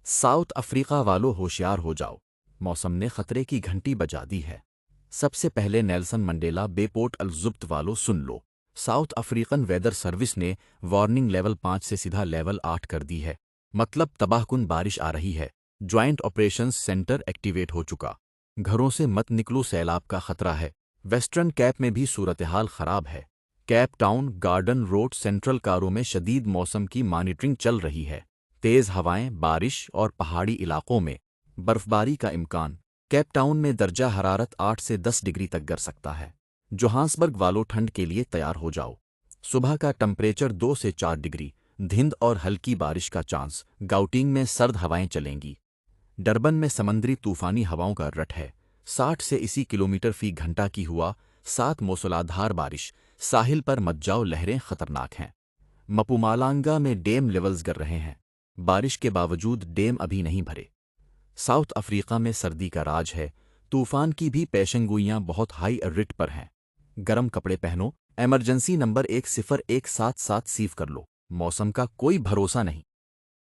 South Africa والوں ہوشیار ہو جاؤ، موسم نے خطرے کی گھنٹی بجا دی ہے۔ سب سے پہلے نیلسن منڈیلا بے پورٹ الزبط والوں سن لو، ساؤتھ افریقن ویدر سروس نے وارننگ لیول 5 سے سیدھا لیول 8 کر دی ہے۔ مطلب تباہ کن بارش آ رہی ہے۔ جوائنٹ آپریشنز سینٹر ایکٹیویٹ ہو چکا۔ گھروں سے مت نکلو، سیلاب کا خطرہ ہے۔ ویسٹرن کیپ میں بھی صورتحال خراب ہے۔ Cape Town, garden road, central کاروں میں شدید موسم کی مانیٹرنگ چل رہی ہے۔ تیز ہوائیں، بارش اور پہاڑی علاقوں میں برفباری کا امکان۔ کیپ ٹاؤن میں درجہ حرارت 8 سے 10 ڈگری تک گر سکتا ہے۔ جوہانسبرگ والوں ٹھنڈ کے لیے تیار ہو جاؤ۔ صبح کا ٹمپریچر 2 سے 4 ڈگری، دھند اور ہلکی بارش کا چانس۔ گاؤٹنگ میں سرد ہوائیں چلیں گی۔ ڈربن میں سمندری طوفانی ہواؤں کا رٹ ہے، 60 سے 80 کلومیٹر فی گھنٹہ کی ہوا، 7 موسلادھار بارش۔ ساحل پر مت جاؤ، لہریں خطرناک ہیں۔ مپومالانگا میں ڈیم لیولز گر رہے ہیں، بارش کے باوجود ڈیم ابھی نہیں بھرے۔ ساؤتھ افریقہ میں سردی کا راج ہے، طوفان کی بھی پیشنگوئیاں بہت ہائی الرٹ پر ہیں۔ گرم کپڑے پہنو، ایمرجنسی نمبر 10177 سیو کر لو، موسم کا کوئی بھروسہ نہیں۔